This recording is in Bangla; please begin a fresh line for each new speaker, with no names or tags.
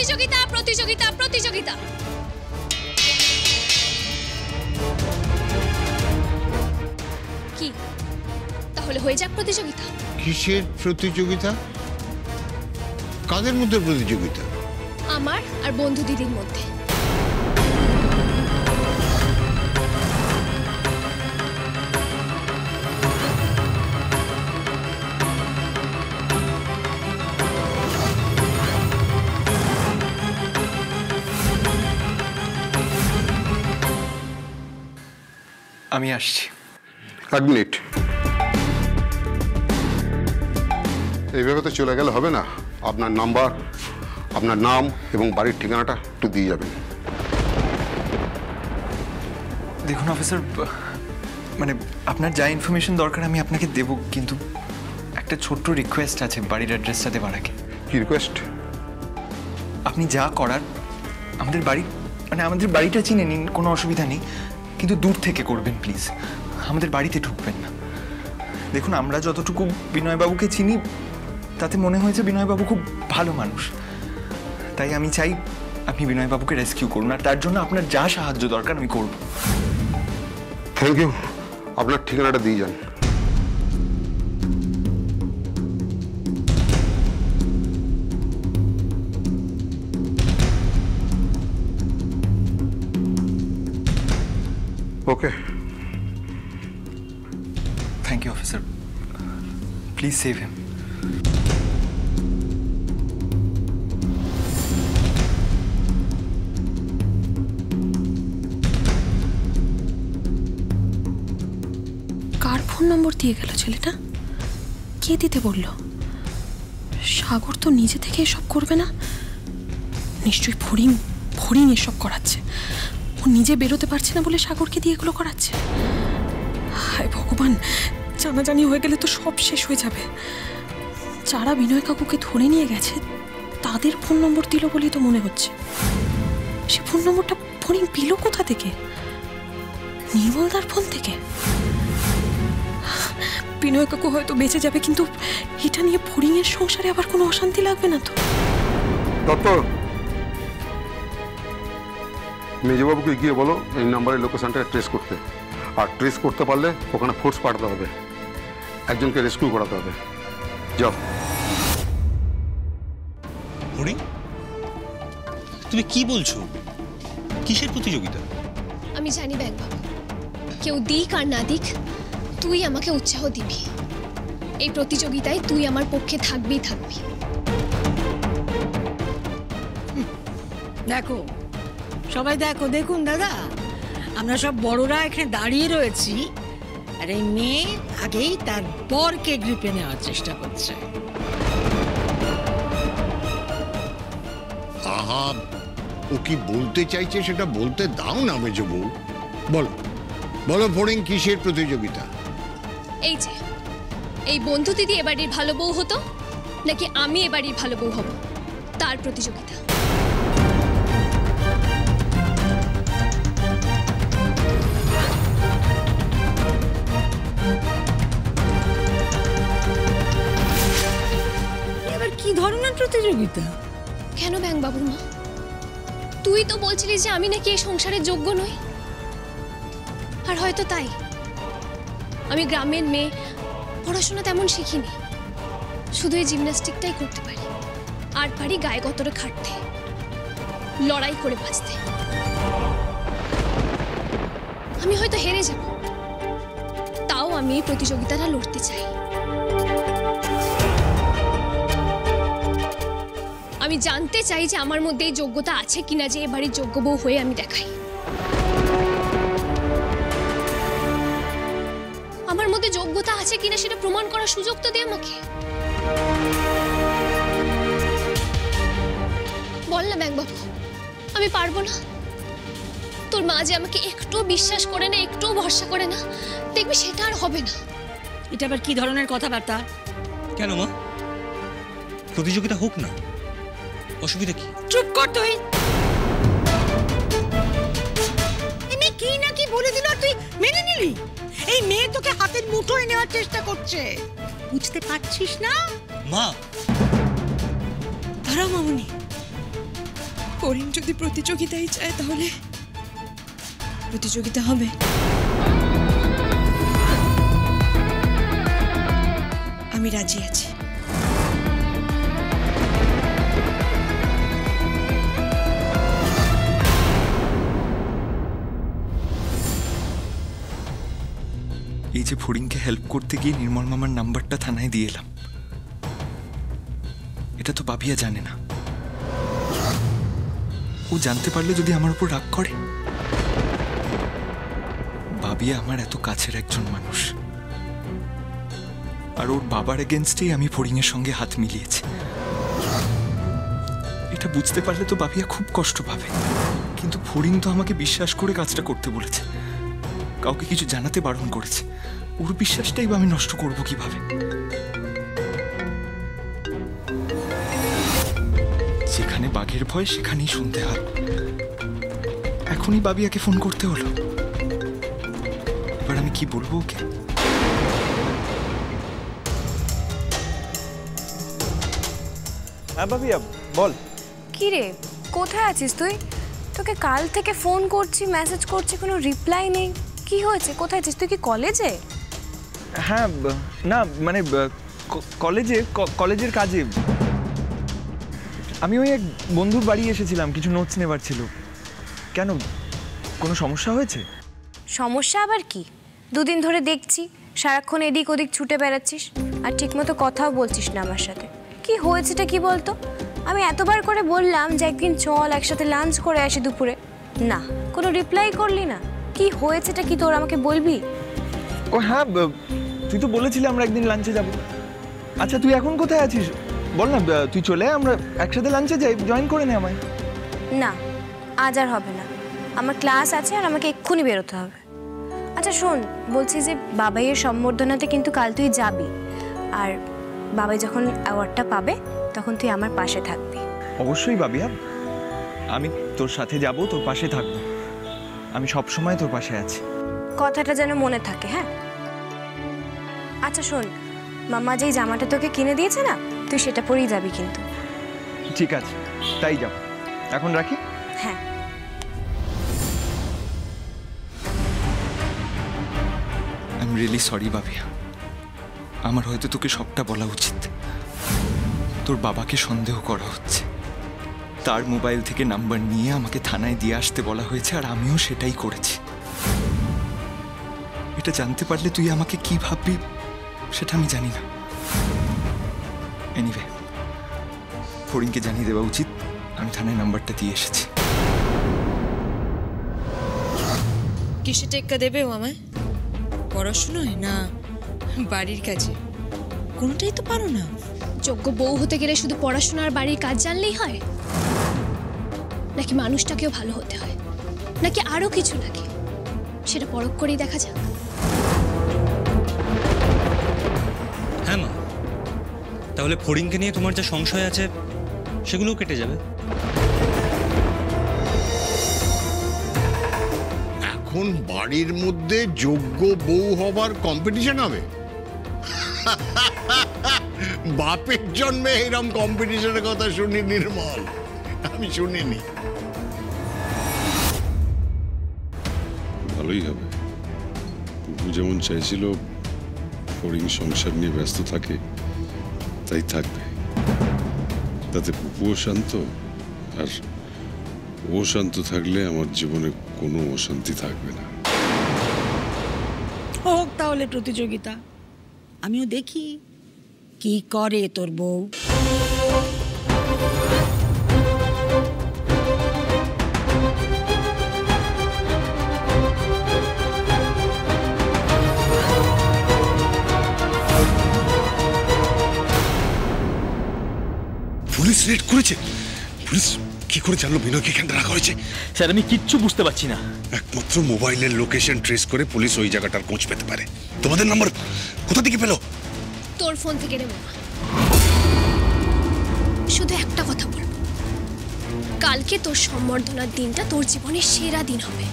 প্রতিযোগিতা প্রতিযোগিতা প্রতিযোগিতা। কি তাহলে হয়ে যাক প্রতিযোগিতা?
কিসের প্রতিযোগিতা? কাদের মধ্যে প্রতিযোগিতা?
আমার আর বন্ধু দিদির মধ্যে।
আমি আসছি।
এক মিনিট, এইভাবে তো চলে গেলে হবে না। আপনার নাম্বার, আপনার নাম এবং বাড়ির ঠিকানাটা একটু দিয়ে যাবেন।
দেখুন অফিসার, মানে আপনার যা ইনফরমেশন দরকার আমি আপনাকে দেব, কিন্তু একটা ছোট্ট রিকোয়েস্ট আছে বাড়ির অ্যাড্রেসটা দেওয়ার আগে।
কি রিকোয়েস্ট?
আপনি যা করার আমাদের বাড়ি, মানে আমাদের বাড়িটা চিনে নিন, কোনো অসুবিধা নেই, কিন্তু দূর থেকে করবেন প্লিজ। আমাদের বাড়িতে ঢুকবেন না। দেখুন আমরা যতটুকু বিনয়বাবুকে চিনি তাতে মনে হয়েছে বিনয়বাবু খুব ভালো মানুষ, তাই আমি চাই আপনি বিনয়বাবুকে রেস্কিউ করুন, আর তার জন্য আপনার যা সাহায্য দরকার আমি করব।
Thank you. আপনার ঠিকানাটা দিয়ে যান। Okay,
thank you officer, please save him.
কার ফোন নম্বর দিয়ে গেল ছেলেটা? কে দিতে বলল? সাগর তো নিজে থেকে এসব করবে না, নিশ্চয়ই ফড়িং ফড়িং এসব করাচ্ছে। ও নিজে বেরোতে পারছে না বলে সাগরকে দিয়ে এগুলো করাচ্ছে। হায় ভগবান, জানাজানি হয়ে গেলে তো সব শেষ হয়ে যাবে। যারা বিনয় কাকুকে ধরে নিয়ে গেছে তাদের ফোন নম্বর দিল বলেই তো মনে হচ্ছে। সে ফোন নম্বরটা ফড়িং পেল কোথা থেকে? নির্মলদার ফোন থেকে। বিনয় কাকু হয়তো বেঁচে যাবে, কিন্তু এটা নিয়ে ফড়িং এর সংসারে আবার কোনো অশান্তি লাগবে না তো?
ডক্টর, মেজবাবুকে গিয়ে বলো এই নাম্বারের লোকেশনটা ট্রেস করতে, আর ট্রেস করতে পারলে ওখানে ফোর্স পাঠাতে হবে, একজনকে রেস্কিউ করাতে হবে। যাও।
ফড়িং, তুমি কি বলছো? কিসের প্রতিযোগিতা?
আমি জানি ব্যাগ বাবু, কেউ দিক আর না দিক তুই আমাকে উৎসাহ দিবি। এই প্রতিযোগিতায় তুই আমার পক্ষে থাকবি।
দেখো সবাই, দেখুন দাদা, আমরা সব বড়রা এখানে দাঁড়িয়ে রয়েছি, আর এই মেয়ে আগেই তার বরকে গ্রিপে নেওয়ার চেষ্টা করছে।
আহা, ও কি বলতে চাইছে সেটা বলতে দাও না মেজো বউ। বলো বলো ফড়িং, কিসের প্রতিযোগিতা?
এই যে এই বন্ধু দিদি এবাড়ির ভালো বউ হতো নাকি আমি এবাড়ির ভালো বউ হব, তার প্রতিযোগিতা।
এবার কি ধরনের প্রতিযোগিতা?
কেন ব্যাং বাবুর মা, তুই তো বলছিলি যে আমি নাকি এই সংসারের যোগ্য নই, আর হয়তো তাই। আমি গ্রামের মেয়ে, পড়াশোনা তেমন শিখিনি, শুধু এই জিমন্যাস্টিকটাই করতে পারি, আর পারি গায়ে গতরে খাটতে, লড়াই করে বাঁচতে। আমি হয়তো হেরে যাব, তাও আমি এই প্রতিযোগিতাটা লড়তে চাই। আমি জানতে চাই যে আমার মধ্যে এই যোগ্যতা আছে কিনা যে এ বাড়ির যোগ্য বউ হয়ে আমি দেখাই। আমার মধ্যে যোগ্যতা আছে কিনা সেটা প্রমাণ করার সুযোগ তো দে আমাকে। বল না ব্যাং বাবু, আমি পারবো না? তোর মা যে আমাকে একটু বিশ্বাস করে না, একটু ভরসা করে না, দেখবি সেটা আর হবে না।
এটা আবার কি ধরনের কথাবার্তা?
কেন মা, প্রতিযোগিতা হোক না, অসুবিধা কি?
চুপ কর তুই। এমনি কি না কি বলে দিল, তুই মেনে নিলি? এই মেয়ে তোকে হাতের মুঠোয় নেওয়ার চেষ্টা করছে, বুঝতে পারছিস না?
মা
দাঁড়াও মামুনি,
ফড়িং যদি প্রতিযোগিতায় চায় তাহলে প্রতিযোগিতা হবে। আমি রাজি আছি।
এই যে ফড়িংকে হেল্প করতে গিয়ে নির্মল মামার নাম্বারটা থানায় দিয়ে এলাম, এটা তো বাবিয়া জানে না। ও জানতে পারলে যদি আমার উপর রাগ করে। বাবিয়া আমার এত কাছের একজন মানুষ, আর ওর বাবার এগেনস্টেই আমি ফড়িংয়ের সঙ্গে হাত মিলিয়েছি। এটা বুঝতে পারলে তো বাবিয়া খুব কষ্ট পাবে, কিন্তু ফড়িং তো আমাকে বিশ্বাস করে কাজটা করতে বলেছে, কাউকে কিছু জানাতে বারণ করেছে। ওর বিশ্বাসটাই বা আমি নষ্ট করবো কিভাবে? যেখানে বাঘের ভয় সেখানেই শুনতে হয়। এখনই বাবিয়াকে ফোন করতে হলো। এবার আমি কি বলবো ওকে?
হ্যাঁ বাবিয়া বল।
কি রে, কোথায় আছিস তুই? তোকে কাল থেকে ফোন করছি, মেসেজ করছি, কোনো রিপ্লাই নেই। কি হয়েছে, কোথায় আছিস তুই? কি কলেজে?
হ্যাঁ, না মানে কলেজের কাজে। আমি ওই এক বন্ধুর বাড়ি এসেছিলাম, কিছু নোটস নেবার ছিল। কেন, কোনো সমস্যা হয়েছে?
সমস্যা আবার কি? দুদিন ধরে দেখছি সারাক্ষণ এদিক ওদিক ছুটে বেড়াচ্ছিস, আর ঠিকমতো কথাও বলছিস না আমার সাথে। কি হয়েছেটা কি বলতো? আমি এতবার করে বললাম যে একদিন চল একসাথে লাঞ্চ করে আসি দুপুরে, না কোনো রিপ্লাই করলি না। কি হয়েছেটা কি তোর, আমাকে বলবি?
ও হ্যাঁ, তুই তো বলেছিলি আমরা একদিন লাঞ্চে যাব। আচ্ছা তুই এখন কোথায় আছিস বল না, তুই চলে আয়, আমরা একসাথে লাঞ্চে যাই, জয়েন করে নে আমায়।
না, আজ আর হবে না, আমার ক্লাস আছে আর আমাকে এক্ষুনি বেরোতে হবে। আচ্ছা শোন, বলছি যে বাবাইয়ের সম্বর্ধনাতে কিন্তু কাল তুই যাবি, আর বাবাই যখন অ্যাওয়ার্ডটা পাবে তখন তুই আমার পাশে থাকবি।
অবশ্যই বাবিয়া, আমি তোর সাথে যাব, তোর পাশে থাকবো। আমি সব সময় তোর পাশে আছি।
কথাটা যেন মনে থাকে, হ্যাঁ? আচ্ছা শোন, মামা যেই জামাটা তোকে কিনে দিয়েছে না, তুই সেটা পরেই যাবি কিন্তু।
ঠিক আছে, তাই যাব। এখন রাখি।
হ্যাঁ।
আই এম রিয়েলি সরি বাবিয়া, আমার হয়তো তোকে সবটা বলা উচিত। তোর বাবাকে সন্দেহ করা হচ্ছে, তার মোবাইল থেকে নাম্বার নিয়ে আমাকে থানায় দিয়ে আসতে বলা হয়েছে, আর আমিও সেটাই করেছি। এটা জানতে পারলে তুই আমাকে কি ভাববি সেটা আমি জানি না। এনিওয়ে, ফড়িংকে জানিয়ে দেওয়া উচিত আমি থানায় নাম্বারটা দিয়ে এসেছি।
কিসে টেক্কা দেবে ও আমায়? পড়াশোনায় না বাড়ির কাজে? কোনটাই তো পারো না।
যোগ্য বউ হতে গেলে শুধু পড়াশোনা আর বাড়ির কাজ জানলেই হয় নাকি মানুষটাকেও ভালো হতে হয়, নাকি আরো কিছু লাগে? সেটা পরখ করেই দেখা যাক।
হ্যাঁ মা, তাহলে ফড়িংকে নিয়ে তোমার যা সংশয় আছে সেগুলোও কেটে যাবে।
এখন বাড়ির মধ্যে যোগ্য বউ হবার কম্পিটিশন হবে? বাপের জন্মে এরকম কম্পিটিশনের কথা শুনি নির্মল, আমি শুনিনি।
ভালোই হবে। পুপু যেমন চাইছিল ফড়িং সংসার নিয়ে ব্যস্ত থাকে, তাই থাকবে। তাতে পুপুও শান্ত, আর ও শান্ত থাকলে আমার জীবনে কোনো অশান্তি থাকবে না।
হোক তাহলে প্রতিযোগিতা, আমিও দেখি কি করে তোর বউ।
পুলিশ রেড করেছে? পুলিশ কি করে জানলো বিনয়কে এখানে রাখা হয়েছে?
স্যার আমি কিচ্ছু বুঝতে পারছি না।
একমাত্র মোবাইলের লোকেশন ট্রেস করে পুলিশ ওই জায়গাটার খোঁজ পেতে পারে। তোমাদের নাম্বার কোথা থেকে পেলো?
তোর ফোন থেকে রে মামা। শুধু একটা কথা বলবো, কালকে তোর সম্বর্ধনার দিনটা তোর জীবনের সেরা দিন হবে।